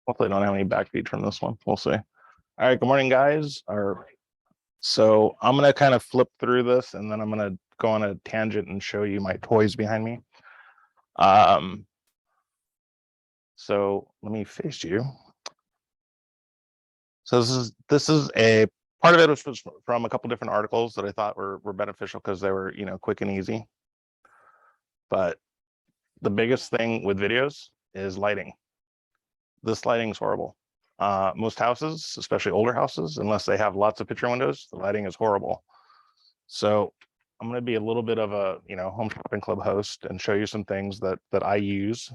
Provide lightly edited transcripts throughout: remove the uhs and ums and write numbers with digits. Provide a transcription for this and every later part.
Hopefully I don't have any backbeat from this one. We'll see. All right, good morning, guys. So I'm gonna kind of flip through this and then I'm gonna go on a tangent and show you my toys behind me. So let me face you. So this is a part of it was from a couple different articles that I thought were beneficial because they were, quick and easy. But the biggest thing with videos is lighting. This lighting is horrible. Most houses, especially older houses, unless they have lots of picture windows, the lighting is horrible. So I'm going to be a little bit of a, home shopping club host and show you some things that I use.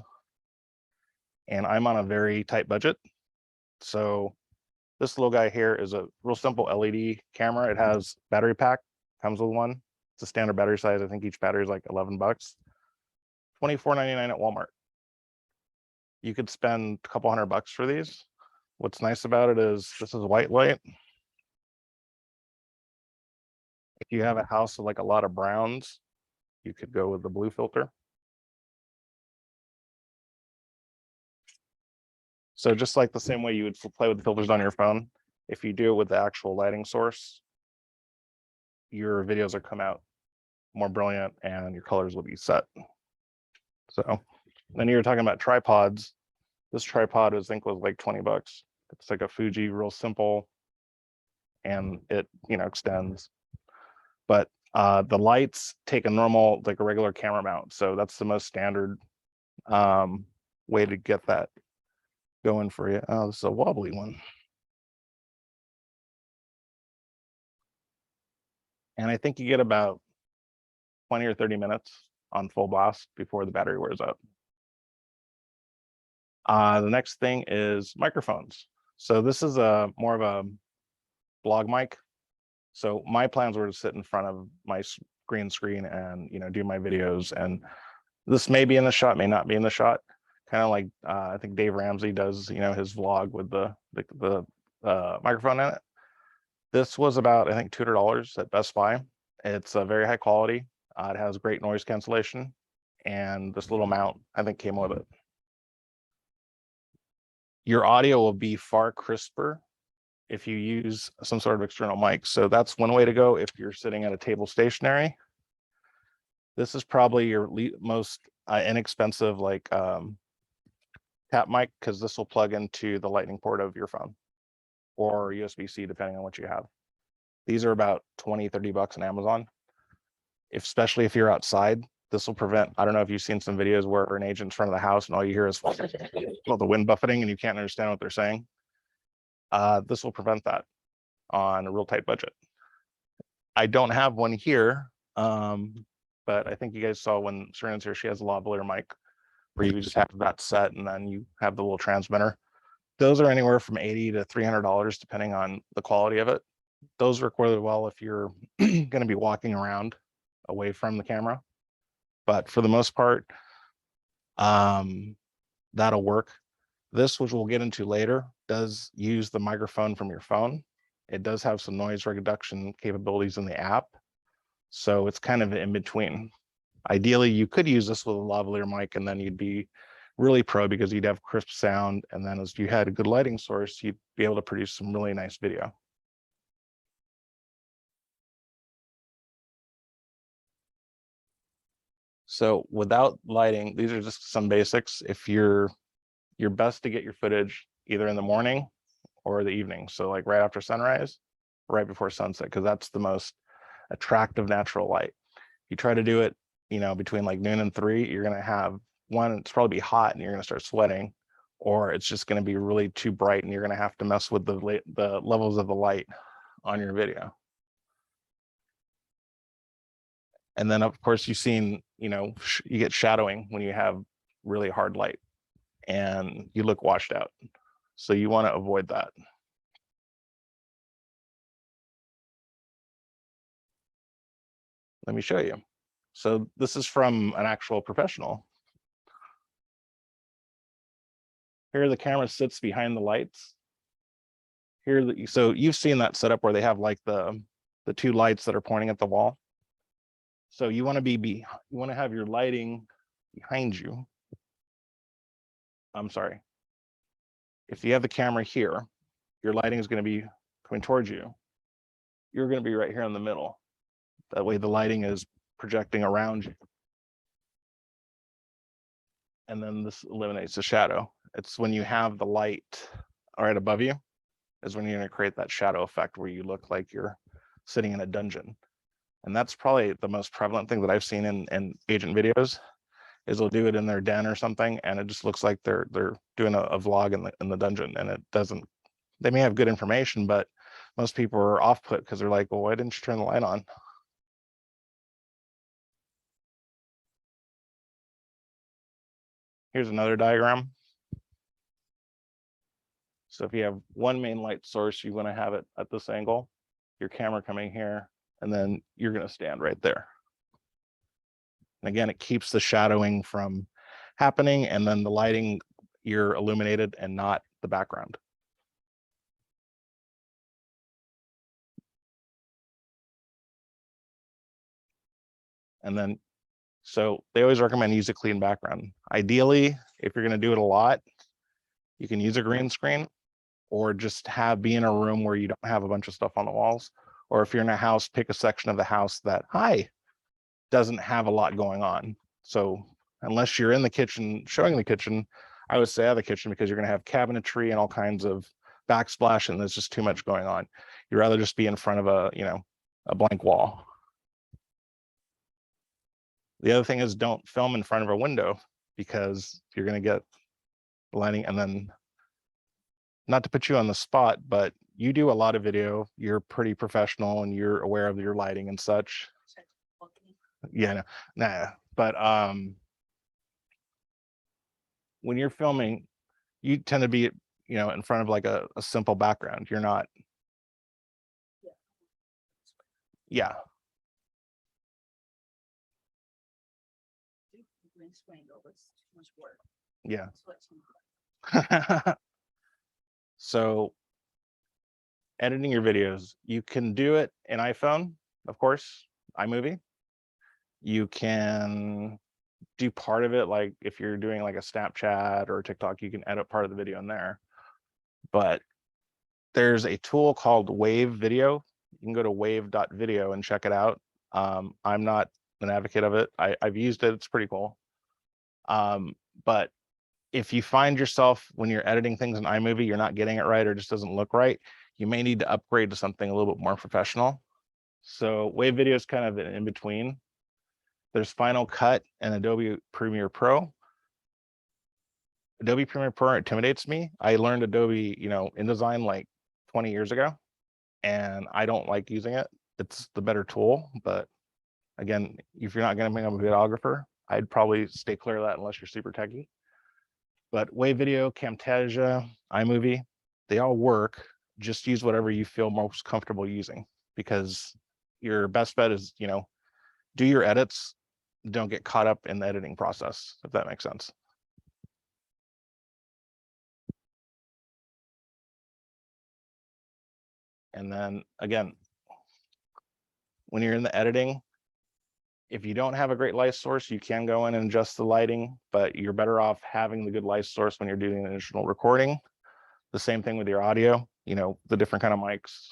And I'm on a very tight budget. So this little guy here is a real simple LED camera. It has battery pack, comes with one. It's a standard battery size. I think each battery is like 11 bucks. $24.99 at Walmart. You could spend a couple $100 for these. What's nice about it is this is white light. If you have a house with like a lot of browns, you could go with the blue filter. So just like the same way you would play with the filters on your phone, if you do it with the actual lighting source, your videos will come out more brilliant and your colors will be set. So then you were talking about tripods. This tripod I think was like 20 bucks. It's like a Fuji, real simple, and it extends. But the lights take a normal, like a regular camera mount. So that's the most standard way to get that going for you. Oh, this is a wobbly one. And I think you get about 20 or 30 minutes on full blast before the battery wears out. The next thing is microphones. So this is more of a blog mic. So my plans were to sit in front of my green screen and do my videos. And this may be in the shot, may not be in the shot. Kind of like I think Dave Ramsey does, his vlog with the microphone in it. This was about, I think, $200 at Best Buy. It's very high quality. It has great noise cancellation, and this little mount, I think, came with it. Your audio will be far crisper if you use some sort of external mic. So that's one way to go if you're sitting at a table stationary. This is probably your most inexpensive tap mic, because this will plug into the lightning port of your phone or USB-C, depending on what you have. These are about 20, 30 bucks on Amazon. Especially if you're outside, this will prevent, I don't know if you've seen some videos where an agent's in front of the house and all you hear is the wind buffeting and you can't understand what they're saying. This will prevent that on a real tight budget. I don't have one here, but I think you guys saw when Serena's here, she has a lavalier mic where you just have that set and then you have the little transmitter. Those are anywhere from $80 to $300 depending on the quality of it. Those work really well if you're going to be walking around away from the camera, but for the most part, that'll work. This, which we'll get into later, does use the microphone from your phone. It does have some noise reduction capabilities in the app, so it's kind of in between. Ideally, you could use this with a lavalier mic and then you'd be really pro because you'd have crisp sound, and then as you had a good lighting source, you'd be able to produce some really nice video. So without lighting, these are just some basics. If you're best to get your footage either in the morning or the evening. So like right after sunrise, right before sunset, because that's the most attractive natural light. You try to do it, between like noon and 3, you're going to have one, it's probably be hot and you're going to start sweating, or it's just going to be really too bright and you're going to have to mess with the levels of the light on your video. And then of course you've seen, you get shadowing when you have really hard light and you look washed out. So you want to avoid that. Let me show you. So this is from an actual professional. Here the camera sits behind the lights. Here, so you've seen that setup where they have like the 2 lights that are pointing at the wall. So you want to have your lighting behind you. I'm sorry. if you have the camera here, your lighting is going to be coming towards you. You're going to be right here in the middle. That way the lighting is projecting around you. And then this eliminates the shadow. It's when you have the light right above you is when you're going to create that shadow effect where you look like you're sitting in a dungeon. And that's probably the most prevalent thing that I've seen in agent videos is they'll do it in their den or something, and it just looks like they're doing a vlog in the dungeon, and it doesn't. They may have good information, but most people are off put because they're like, well, why didn't you turn the light on? Here's another diagram. So if you have one main light source, you want to have it at this angle, your camera coming here, and then you're going to stand right there. And again, it keeps the shadowing from happening, and then the lighting, you're illuminated and not the background. And then, so they always recommend use a clean background. Ideally, if you're going to do it a lot, you can use a green screen, or just be in a room where you don't have a bunch of stuff on the walls. Or if you're in a house, pick a section of the house that doesn't have a lot going on. So unless you're in the kitchen showing the kitchen, I would stay out of the kitchen because you're going to have cabinetry and all kinds of backsplash, and there's just too much going on. You'd rather just be in front of a blank wall. The other thing is don't film in front of a window because you're going to get lighting. And then, not to put you on the spot, but you do a lot of video, you're pretty professional and you're aware of your lighting and such. Yeah, no, nah, but when you're filming, you tend to be, in front of like a simple background. You're not. Yeah. Yeah. So editing your videos, you can do it in iPhone, of course, iMovie. You can do part of it, like if you're doing like a Snapchat or TikTok, you can edit part of the video in there. But there's a tool called Wave Video. You can go to wave.video and check it out. I'm not an advocate of it. I've used it, it's pretty cool. But if you find yourself when you're editing things in iMovie, you're not getting it right or just doesn't look right, you may need to upgrade to something a little bit more professional. So Wave Video is kind of an in-between. There's Final Cut and Adobe Premiere Pro. Adobe Premiere Pro intimidates me. I learned Adobe, InDesign like 20 years ago, and I don't like using it. It's the better tool, but again, if you're not going to become a videographer, I'd probably stay clear of that unless you're super techy. But Wave Video, Camtasia, iMovie, they all work. Just use whatever you feel most comfortable using, because your best bet is, do your edits, don't get caught up in the editing process, if that makes sense. And then again, when you're in the editing, if you don't have a great light source, you can go in and adjust the lighting, but you're better off having the good light source when you're doing an initial recording. The same thing with your audio, the different kind of mics.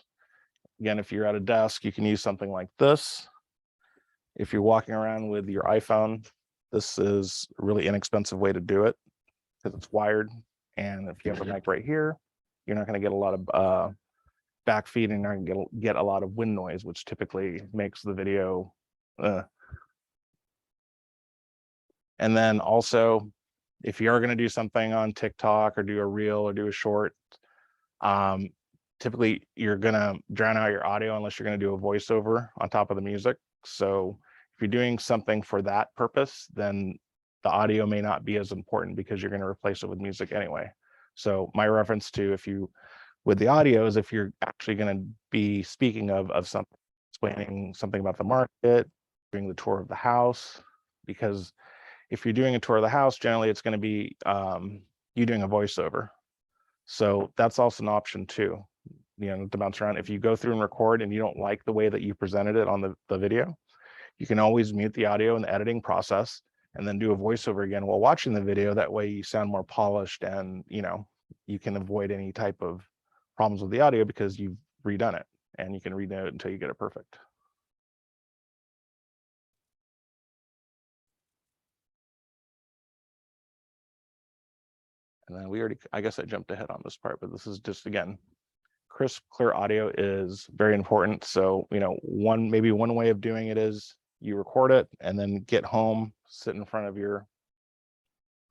Again, if you're at a desk, you can use something like this. If you're walking around with your iPhone, this is a really inexpensive way to do it because it's wired. And if you have a mic right here, you're not going to get a lot of backfeed, and you're going to get a lot of wind noise, which typically makes the video. And then also, if you are going to do something on TikTok or do a reel or do a short, typically you're going to drown out your audio unless you're going to do a voiceover on top of the music. So if you're doing something for that purpose, then the audio may not be as important because you're going to replace it with music anyway. So my reference to with the audio is if you're actually going to be speaking of something, explaining something about the market, doing the tour of the house, because if you're doing a tour of the house, generally it's going to be you doing a voiceover. So that's also an option too, to bounce around. If you go through and record and you don't like the way that you presented it on the video, you can always mute the audio in the editing process and then do a voiceover again while watching the video. That way you sound more polished and, you can avoid any type of problems with the audio because you've redone it, and you can redo it until you get it perfect. And then we already, I guess I jumped ahead on this part, but this is just, again, crisp, clear audio is very important. So, maybe one way of doing it is you record it and then get home, sit in front of your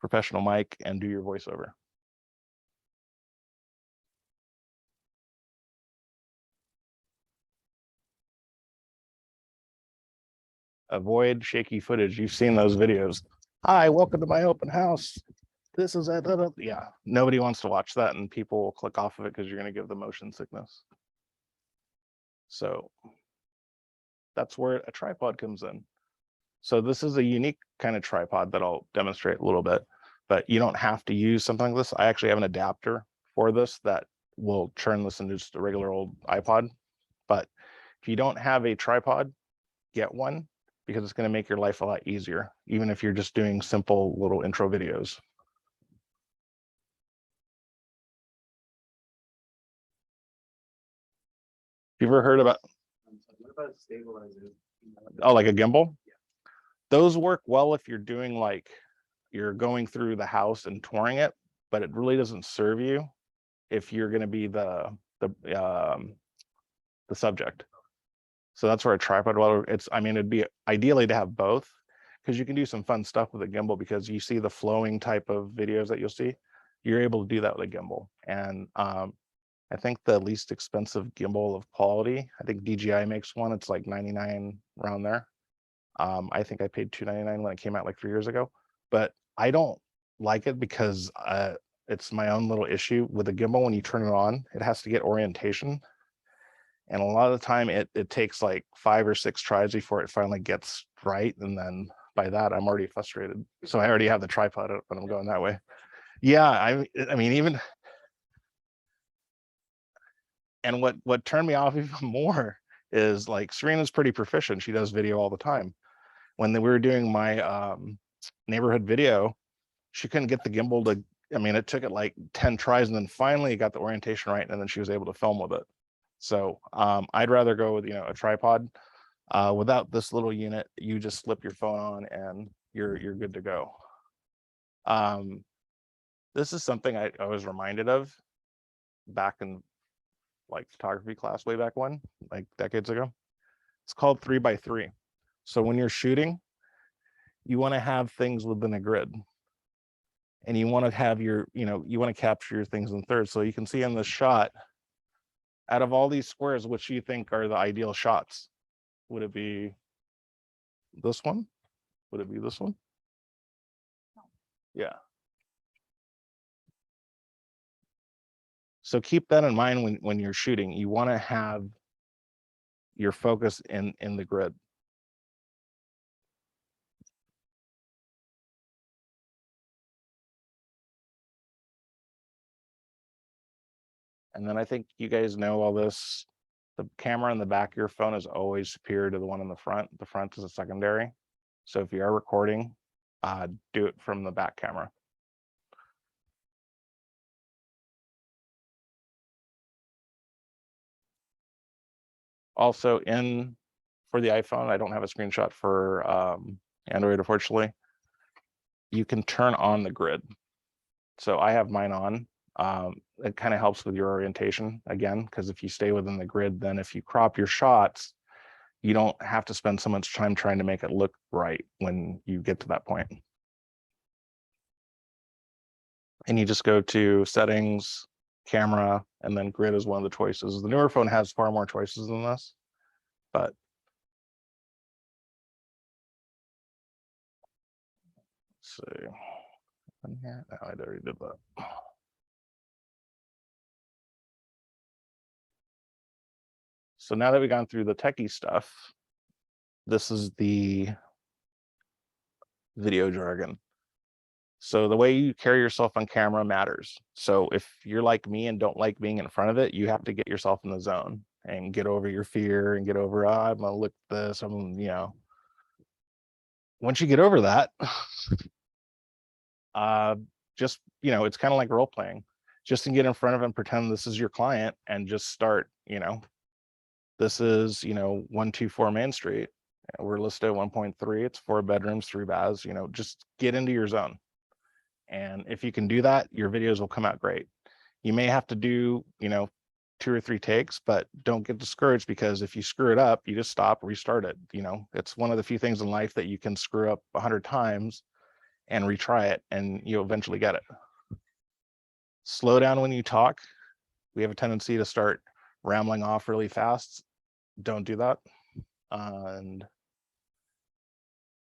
professional mic and do your voiceover. Avoid shaky footage. You've seen those videos. Hi, welcome to my open house. This is it. Yeah, nobody wants to watch that, and people will click off of it because you're going to give them motion sickness. So that's where a tripod comes in. So this is a unique kind of tripod that I'll demonstrate a little bit, but you don't have to use something like this. I actually have an adapter for this that will turn this into just a regular old iPod. But if you don't have a tripod, get one, because it's going to make your life a lot easier, even if you're just doing simple little intro videos. You ever heard about? What about stabilizers? Oh, like a gimbal? Yeah. Those work well if you're doing like you're going through the house and touring it, but it really doesn't serve you if you're going to be the subject. So that's where a tripod, well, it'd be ideally to have both, because you can do some fun stuff with a gimbal, because you see the flowing type of videos that you'll see, you're able to do that with a gimbal. And I think the least expensive gimbal of quality, I think DJI makes one, it's like 99 around there. I think I paid $299 when it came out like 3 years ago, but I don't like it because it's my own little issue with the gimbal. When you turn it on, it has to get orientation. And a lot of the time it takes like 5 or 6 tries before it finally gets right. And then by that, I'm already frustrated. So I already have the tripod up and I'm going that way. Yeah, I mean, even, and what turned me off even more is like Serena's pretty proficient. She does video all the time. When we were doing my neighborhood video, she couldn't get the gimbal to, it took it like 10 tries, and then finally got the orientation right, and then she was able to film with it. So I'd rather go with a tripod. Without this little unit, you just slip your phone on and you're good to go. This is something I was reminded of back in like photography class way back when, like decades ago. It's called 3x3. So when you're shooting, you want to have things within a grid, and you want to have you want to capture your things in thirds. So you can see in this shot, out of all these squares, which you think are the ideal shots? Would it be this one? Would it be this one? Yeah. So keep that in mind when you're shooting. You want to have your focus in the grid. And then I think you guys know all this. The camera in the back of your phone is always superior to the one in the front. The front is a secondary. So if you are recording, do it from the back camera. Also, for the iPhone, I don't have a screenshot for Android, unfortunately. You can turn on the grid. So I have mine on. It kind of helps with your orientation again, because if you stay within the grid, then if you crop your shots, you don't have to spend so much time trying to make it look right when you get to that point. And you just go to settings, camera, and then grid is one of the choices. The newer phone has far more choices than this, but let's see. Yeah, no, I already did that. So now that we've gone through the techie stuff, this is the video jargon. So the way you carry yourself on camera matters. So if you're like me and don't like being in front of it, you have to get yourself in the zone and get over your fear and get over, I'm gonna look this, once you get over that, just, it's kind of like role playing. just to get in front of them, pretend this is your client and just start, this is, 124 Main Street. We're listed at 1.3. It's 4 bedrooms, 3 baths, just get into your zone. And if you can do that, your videos will come out great. You may have to do, 2 or 3 takes, but don't get discouraged, because if you screw it up, you just stop, restart it. It's one of the few things in life that you can screw up 100 times and retry it, and you'll eventually get it. Slow down when you talk. We have a tendency to start rambling off really fast. Don't do that. And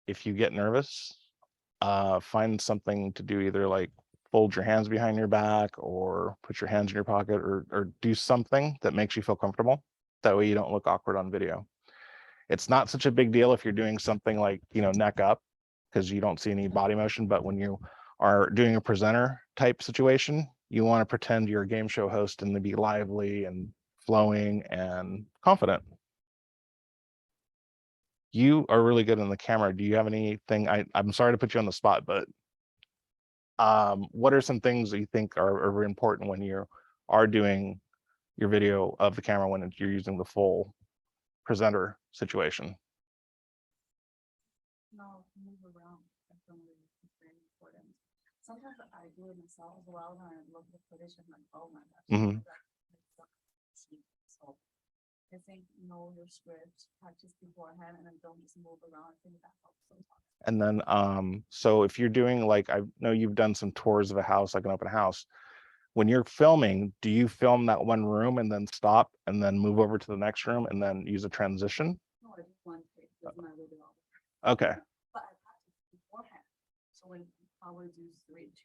if you get nervous, find something to do, either like fold your hands behind your back or put your hands in your pocket, or do something that makes you feel comfortable. That way you don't look awkward on video. It's not such a big deal if you're doing something like, neck up, because you don't see any body motion. But when you are doing a presenter type situation, you want to pretend you're a game show host and to be lively and flowing and confident. You are really good on the camera. Do you have anything? I'm sorry to put you on the spot, but what are some things that you think are very important when you are doing your video of the camera, when you're using the full presenter situation? No, move around. Definitely is very important. Sometimes I do it myself as well, when I look at the footage, I'm like, oh my gosh. Mhm. So I think know your script, practice beforehand, and then don't just move around. I think that helps sometimes. And then, so if you're doing, like, I know you've done some tours of a house, like an open house. When you're filming, do you film that one room and then stop and then move over to the next room and then use a transition? No, I just want to take my video. Okay. But I practice beforehand. So when I would do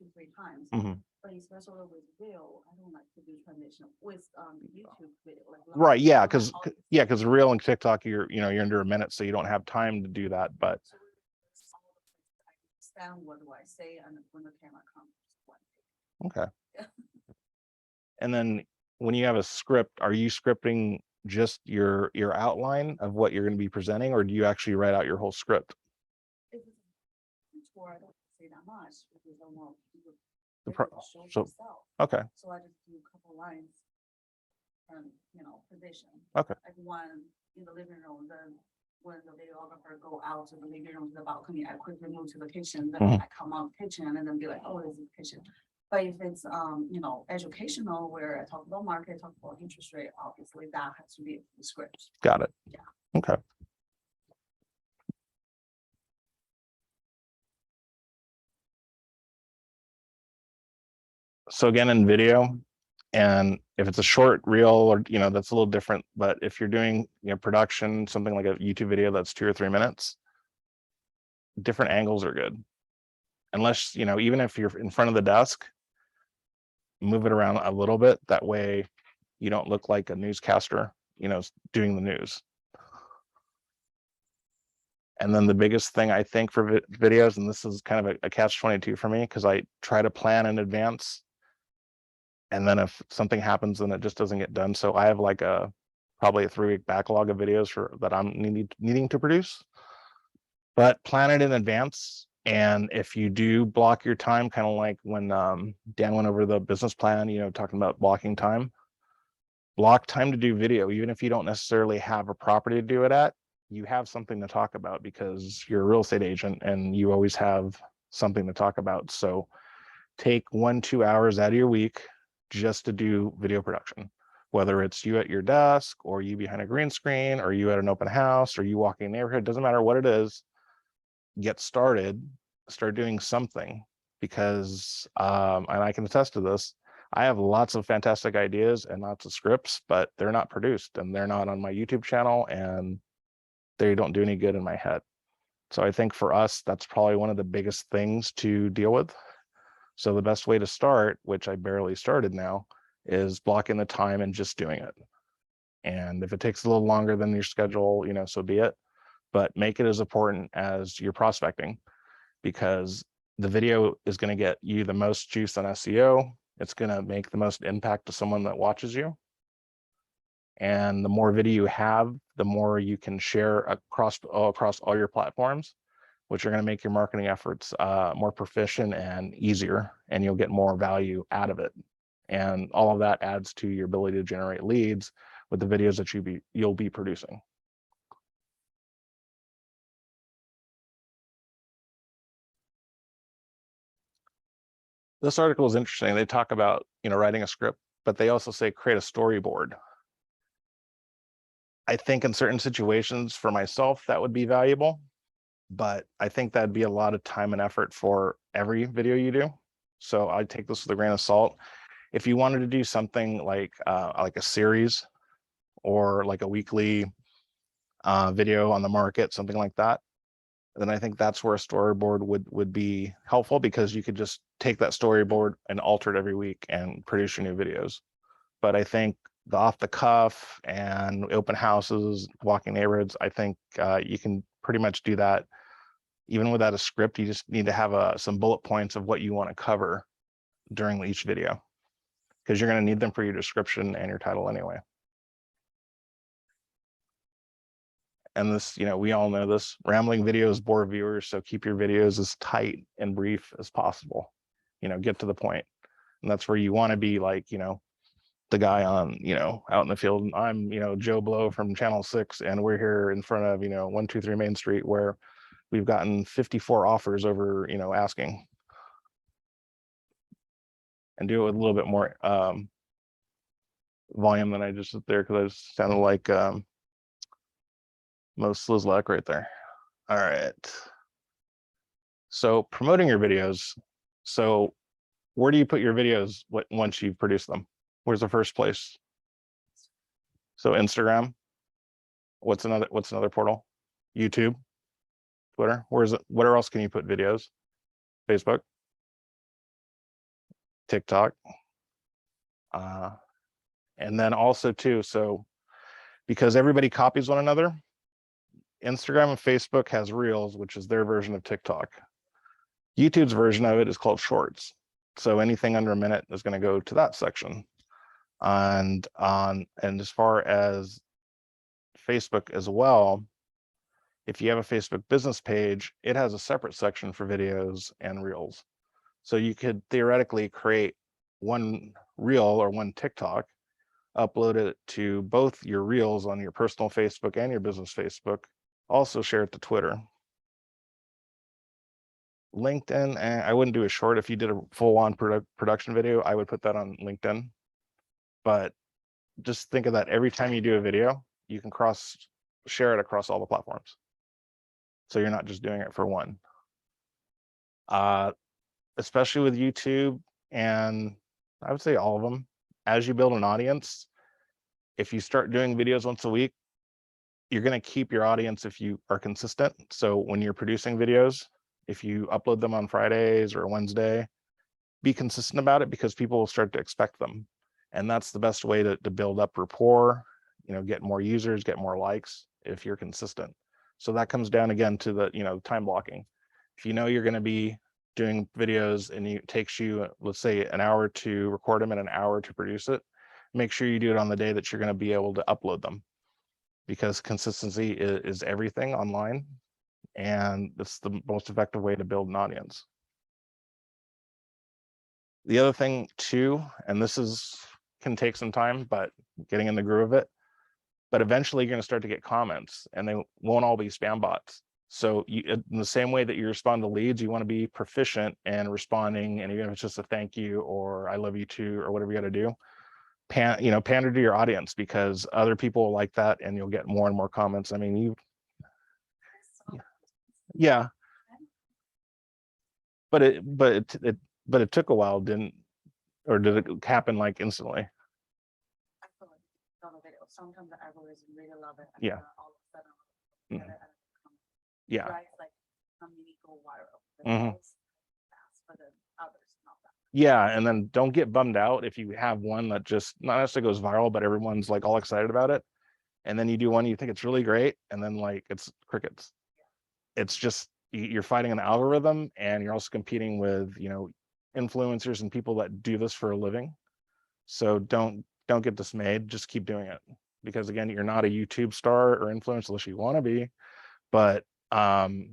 2-3 times. Mhm. But especially with video, I don't like to do transition with YouTube video. Like Right. Yeah. Because Reel and TikTok, you're under a minute, so you don't have time to do that. But understand what do I say, and when the camera comes, okay. Yeah. And then when you have a script, are you scripting just your outline of what you're going to be presenting, or do you actually write out your whole script? If it's a tour, I don't say that much because I want people The to pro- show so- themselves. Okay. So I just do a couple lines and position. Okay. Like one in the living room, then when the videographer go out to the living room to the balcony, I quickly move to the kitchen, then Mhm. I come out the kitchen and then be like, oh, this is the kitchen. But if it's educational, where I talk about market, talk about interest rate, obviously that has to be the script. Got it. Yeah. Okay. So again, in video, and if it's a short reel, or that's a little different. But if you're doing production, something like a YouTube video that's 2 or 3 minutes, different angles are good. Unless even if you're in front of the desk, move it around a little bit. That way you don't look like a newscaster doing the news. And then the biggest thing I think for videos, and this is kind of a catch-22 for me, because I try to plan in advance, and then if something happens, then it just doesn't get done. So I have like probably a 3-week backlog of videos that I'm needing to produce. But plan it in advance. And if you do block your time, kind of like when Dan went over the business plan, talking about blocking time, block time to do video. Even if you don't necessarily have a property to do it at, you have something to talk about, because you're a real estate agent and you always have something to talk about. So take 1-2 hours out of your week just to do video production, whether it's you at your desk, or you behind a green screen, or you at an open house, or you walking in the neighborhood. Doesn't matter what it is. Get started, start doing something, because and I can attest to this, I have lots of fantastic ideas and lots of scripts, but they're not produced and they're not on my YouTube channel, and they don't do any good in my head. So I think for us, that's probably one of the biggest things to deal with. So the best way to start, which I barely started now, is blocking the time and just doing it. And if it takes a little longer than your schedule, so be it. But make it as important as your prospecting, because the video is going to get you the most juice on SEO. It's going to make the most impact to someone that watches you. And the more video you have, the more you can share across all your platforms, which are going to make your marketing efforts more proficient and easier, and you'll get more value out of it. And all of that adds to your ability to generate leads with the videos that you'll be producing. This article is interesting. They talk about, writing a script, but they also say create a storyboard. I think in certain situations for myself, that would be valuable, but I think that'd be a lot of time and effort for every video you do. So I take this with a grain of salt. If you wanted to do something like a series or like a weekly video on the market, something like that, then I think that's where a storyboard would be helpful, because you could just take that storyboard and alter it every week and produce your new videos. But I think the off the cuff and open houses, walking neighborhoods, I think you can pretty much do that even without a script. You just need to have some bullet points of what you want to cover during each video, because you're going to need them for your description and your title anyway. And this, we all know this, rambling videos bore viewers, so keep your videos as tight and brief as possible. Get to the point. And that's where you want to be, like, the guy on, out in the field. I'm, Joe Blow from Channel 6, and we're here in front of, 123 Main Street, where we've gotten 54 offers over, asking. And do it with a little bit more volume than I just did there, because I just sounded like Mo Slislak right there. All right. So promoting your videos. So where do you put your videos once you've produced them? Where's the first place? So Instagram. What's another portal? YouTube, Twitter. Where else can you put videos? Facebook, TikTok. And then also too, so because everybody copies one another, Instagram and Facebook has Reels, which is their version of TikTok. YouTube's version of it is called Shorts. So anything under a minute is going to go to that section. And as far as Facebook as well, if you have a Facebook business page, it has a separate section for videos and Reels. So you could theoretically create one Reel or one TikTok, upload it to both your Reels on your personal Facebook and your business Facebook, also share it to Twitter. LinkedIn, I wouldn't do a short. If you did a full-on production video, I would put that on LinkedIn. But just think of that, every time you do a video, you can share it across all the platforms. So you're not just doing it for one. Especially with YouTube, and I would say all of them, as you build an audience, if you start doing videos once a week, you're going to keep your audience if you are consistent. So when you're producing videos, if you upload them on Fridays or Wednesday, be consistent about it, because people will start to expect them. And that's the best way to build up rapport, get more users, get more likes if you're consistent. So that comes down again to the, time blocking. If you know you're going to be doing videos and it takes you, let's say, an hour to record them and an hour to produce it, make sure you do it on the day that you're going to be able to upload them, because consistency is everything online, and it's the most effective way to build an audience. The other thing too, and this can take some time, but getting in the groove of it, but eventually you're going to start to get comments, and they won't all be spam bots. So in the same way that you respond to leads, you want to be proficient in responding, and even if it's just a thank you or I love you too, or whatever you got to do, pander to your audience, because other people will like that, and you'll get more and more comments. I mean, yeah, but it took a while, did it happen like instantly? I feel like on a video, sometimes the algorithm really love it. And Yeah. then all of a sudden, look at it and it becomes, Yeah. right, like some mini go viral. Mhm. Fast, but then others not that. Yeah, and then don't get bummed out if you have one that just not necessarily goes viral, but everyone's like all excited about it. And then you do one you think it's really great, and then like it's crickets. It's just you're fighting an algorithm, and you're also competing with, influencers and people that do this for a living. So don't get dismayed, just keep doing it. Because again, you're not a YouTube star or influencer unless you want to be, but the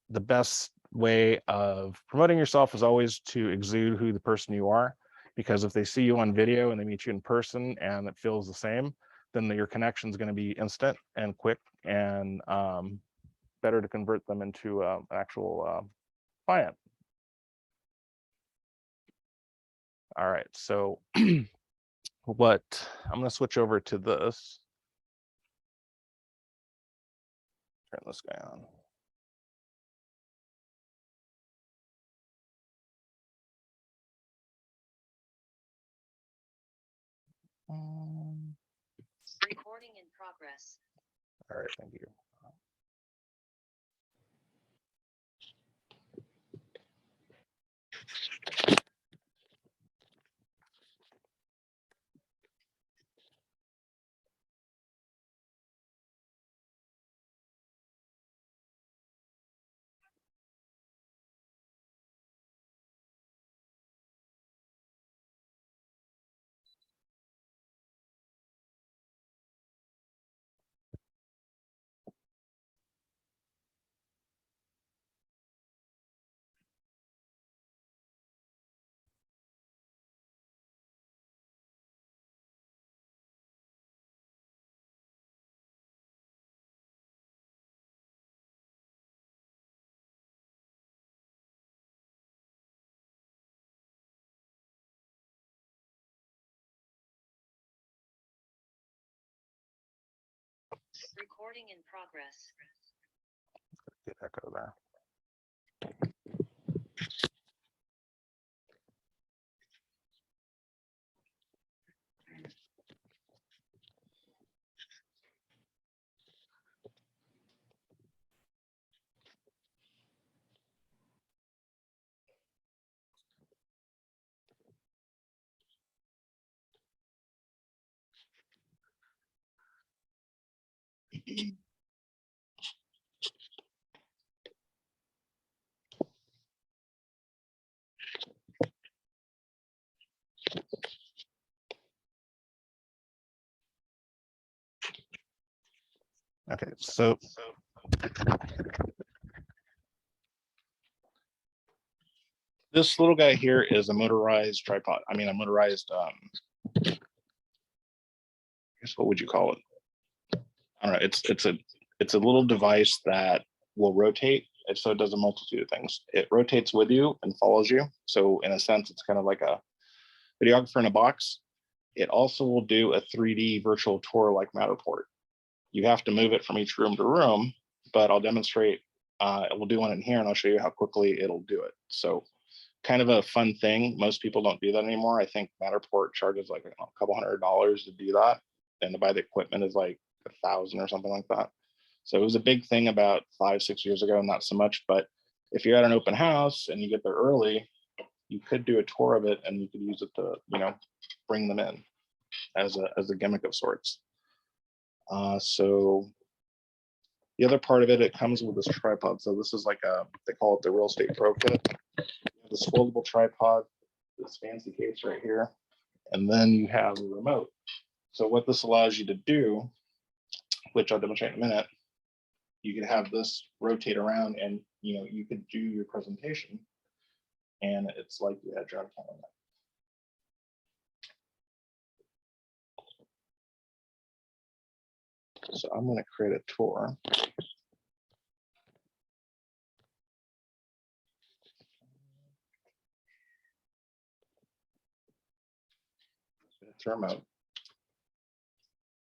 best way of promoting yourself is always to exude who the person you are. Because if they see you on video and they meet you in person and it feels the same, then your connection is going to be instant and quick, and better to convert them into an actual client. All right, so what I'm going to switch over to this. Turn this guy on. Recording in progress. All right, thank you. Recording in progress. Get echo there. Okay, so this little guy here is a motorized tripod. I mean, a motorized, I guess what would you call it? I don't know. It's a little device that will rotate. And so it does a multitude of things. It rotates with you and follows you. So in a sense, it's kind of like a videographer in a box. It also will do a 3D virtual tour like Matterport. You have to move it from each room to room, but I'll demonstrate. We'll do one in here and I'll show you how quickly it'll do it. So kind of a fun thing. Most people don't do that anymore. I think Matterport charges like a couple $100 to do that. And to buy the equipment is like $1,000 or something like that. So it was a big thing about 5-6 years ago, not so much, but if you're at an open house and you get there early, you could do a tour of it and you could use it to, bring them in as a gimmick of sorts. So the other part of it, it comes with this tripod. So this is like they call it the Real Estate Pro Kit. This foldable tripod, this fancy case right here, and then you have a remote. So what this allows you to do, which I'll demonstrate in a minute, you can have this rotate around and you could do your presentation and it's like you had your own camera. So I'm going to create a tour. It's a remote.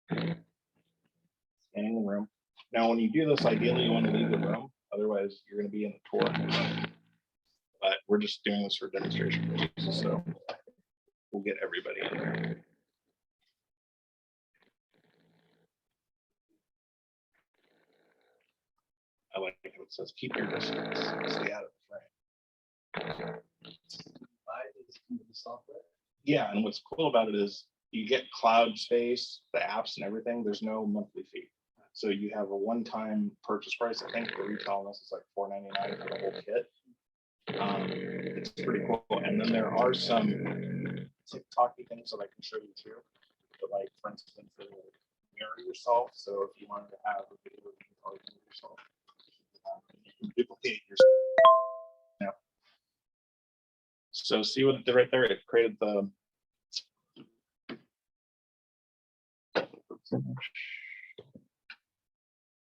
Scanning the room. Now, when you do this, ideally you want to leave the room. Otherwise, you're going to be in the tour. But we're just doing this for demonstration purposes, so we'll get everybody in there. I like how it says keep your distance, stay out of the frame. Yeah, and what's cool about it is you get cloud space, the apps and everything. There's no monthly fee. So you have a one-time purchase price. I think the retail on this is like $4.99 for the whole kit. It's pretty cool. And then there are some TikTok-y things that I can show you too. But like, for instance, mirror yourself. So if you wanted to have a video of you talking to yourself, you can duplicate yourself. So see what it did right there? It created the.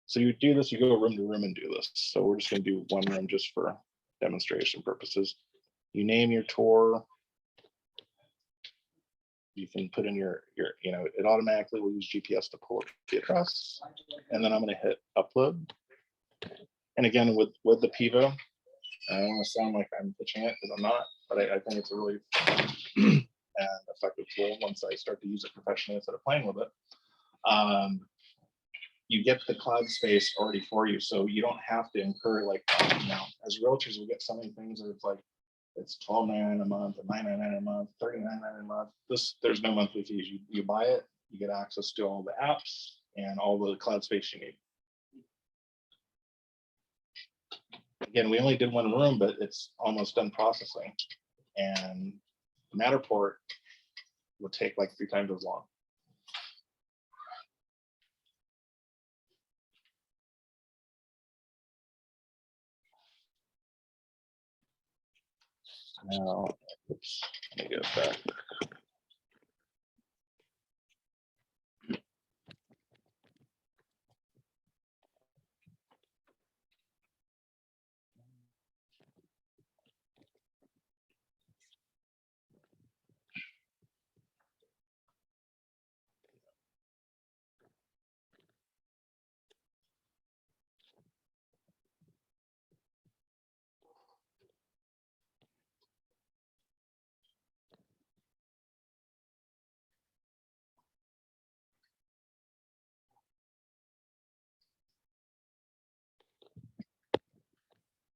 So you do this, you go room to room and do this. So we're just gonna do one room just for demonstration purposes. You name your tour. You can put in your, it automatically will use GPS to pull up the address. And then I'm gonna hit upload. And again, with the Pivo, I don't want to sound like I'm pitching it because I'm not, but I think it's a really fun and effective tool once I start to use it professionally instead of playing with it. You get the cloud space already for you, so you don't have to incur as realtors, we get so many things that it's like it's $12.99 a month, $9.99 a month, $39.99 a month. There's no monthly fees. You buy it, you get access to all the apps and all the cloud space you need. Again, we only did one room, but it's almost done processing, and Matterport would take like 3 times as long. Now, oops, let me go back.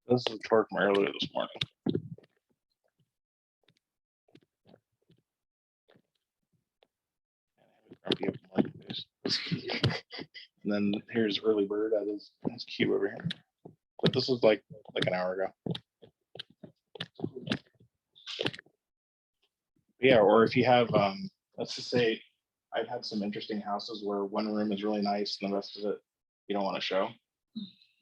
This is a tour from earlier this morning. And then here's early bird at his cube over here. But this was like an hour ago. Yeah, or if you have, let's just say I've had some interesting houses where one room is really nice and the rest of it you don't want to show.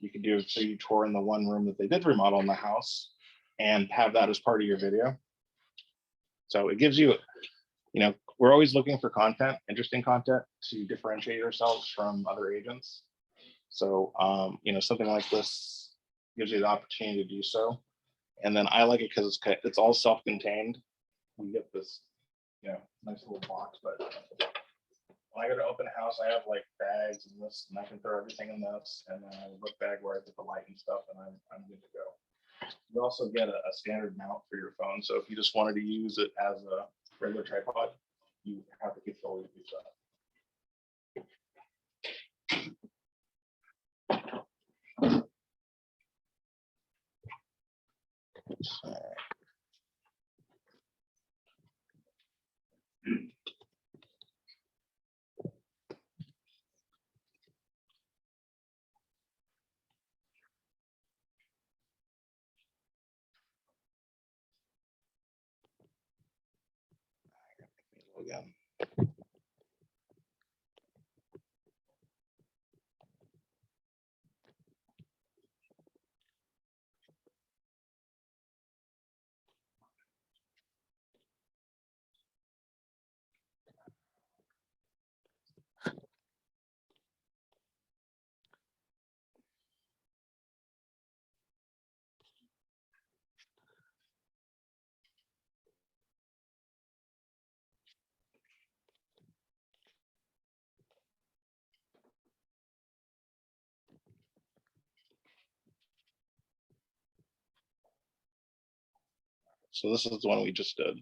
You could do, so you tour in the one room that they did remodel in the house and have that as part of your video. So it gives you, we're always looking for content, interesting content to differentiate ourselves from other agents. So, something like this gives you the opportunity to do so. And then I like it because it's all self-contained. We get this, nice little box, but when I go to open a house, I have like bags and this, and I can throw everything in this, and then I have a book bag where I put the light and stuff, and I'm good to go. You also get a standard mount for your phone, so if you just wanted to use it as a regular tripod, you have to control it yourself. Again. So this is the one we just did.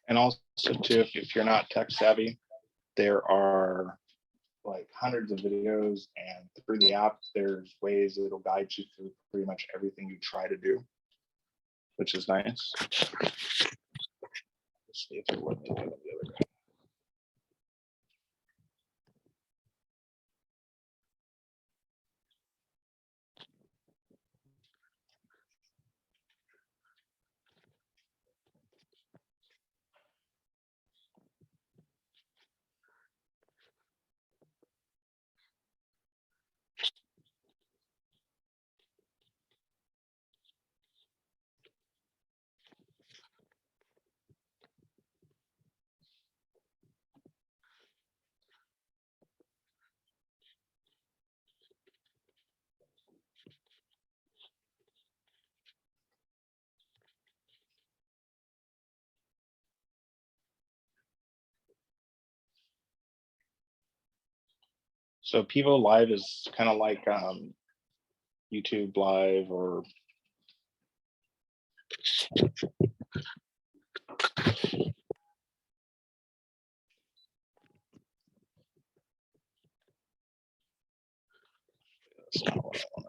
And also too, if you're not tech savvy, there are like hundreds of videos, and through the app, there's ways it'll guide you through pretty much everything you try to do, which is nice. Let's see if it worked the other guy. So Pivo Live is kind of like YouTube Live, or that's not what I want.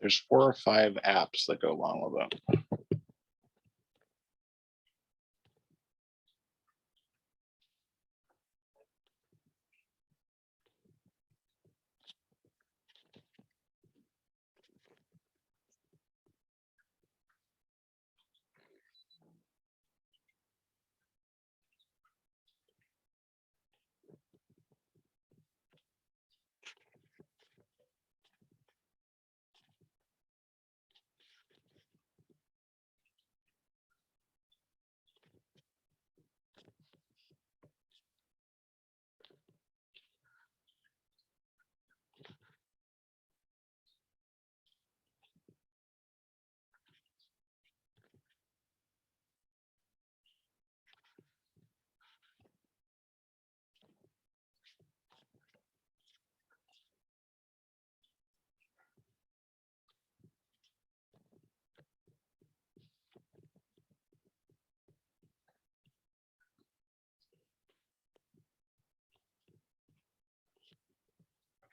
There's 4 or 5 apps that go along with it.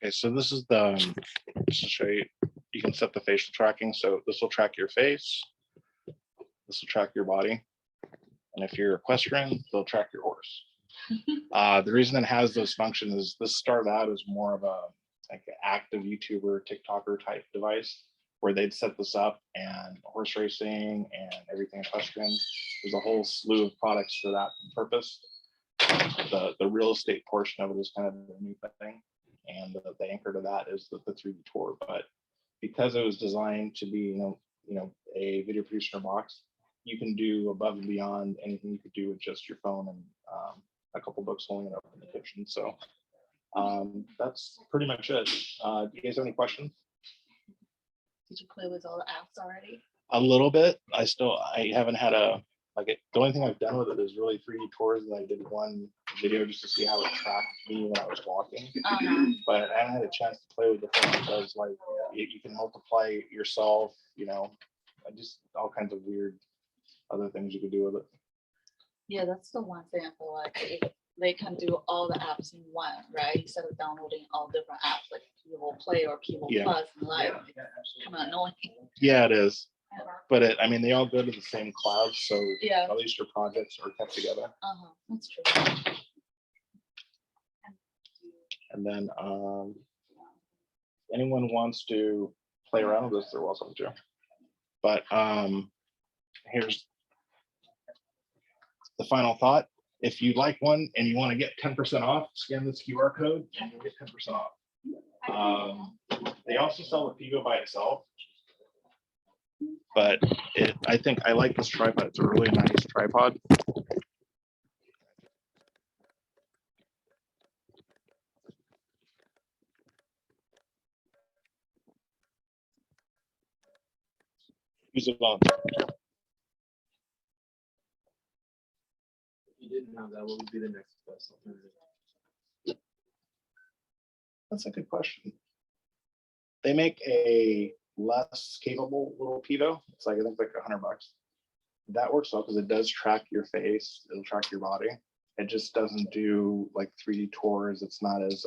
Okay, so this is the, just to show you, you can set the facial tracking. So this will track your face. This will track your body. And if you're equestrian, they'll track your horse. The reason it has those functions is this started out as more of a like an active YouTuber, TikToker type device, where they'd set this up, and horse racing and everything equestrian. There's a whole slew of products for that purpose. The real estate portion of it is kind of the new thing, and the anchor to that is the 3D tour. But because it was designed to be, a video producer in a box, you can do above and beyond anything you could do with just your phone and a couple books holding it up in the kitchen. So that's pretty much it. Do you guys have any questions? Did you play with all the apps already? A little bit. I haven't had the only thing I've done with it is really 3D tours, and I did one video just to see how it tracked me when I was walking. But I haven't had a chance to play with the phone because like you can multiply yourself, just all kinds of weird other things you could do with it. Yeah, that's the one thing I feel like they can do all the apps in one, right? Instead of downloading all different apps like Pivo Play or Pivo Yeah. Plus and Live. Kind of annoying. Yeah, it is. But they all go to the same cloud, so Yeah. at least your projects are kept together. That's true. And then anyone wants to play around with this, they're welcome to. But here's the final thought. If you like one and you want to get 10% off, scan this QR code and you'll get 10% off. They also sell the Pivo by itself. But I think I like this tripod. It's a really nice tripod. Use it on you didn't have that, what would be the next best alternative? That's a good question. They make a less capable little Pivo. It's like, I think like $100. That works well because it does track your face. It'll track your body. It just doesn't do like 3D tours. It's not as,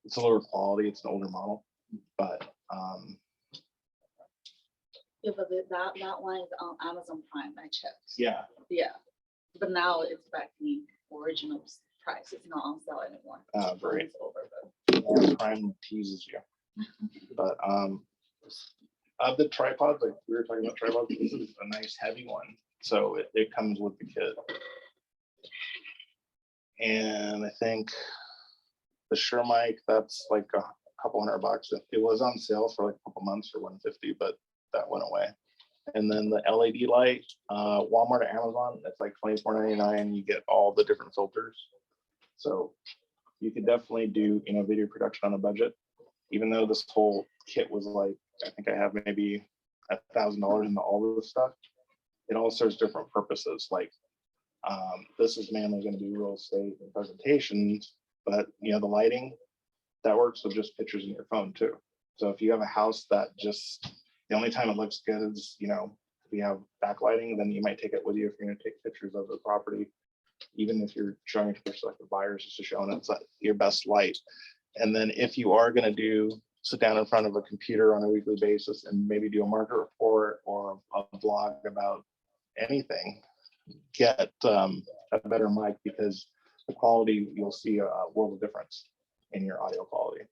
it's a lower quality. It's an older model, but Yeah, but that one is on Amazon Prime, I checked. yeah, Yeah, but now it's back to original price. It's not on sale anymore. great. It's over, but Yeah, Prime teases you. But of the tripods, like we were talking about tripods, this is a nice heavy one. So it comes with the kit. And I think the Shure mic, that's like a couple $100. It was on sale for like a couple months for $150, but that went away. And then the LED light, Walmart or Amazon, it's like $24.99. You get all the different filters. So you could definitely do, you know, video production on a budget. Even though this whole kit was like, I think I have maybe $1,000 into all of this stuff. It all serves different purposes. Like this is mainly going to be real estate and presentations, but you know, the lighting that works with just pictures in your phone too. So if you have a house that just, the only time it looks good is, you know, if you have backlighting, then you might take it with you if you're going to take pictures of the property. Even if you're showing it to prospective buyers, just to show it's like your best light. And then if you are going to sit down in front of a computer on a weekly basis and maybe do a market report or a blog about anything, get a better mic, because the quality, you'll see a world of difference in your audio quality.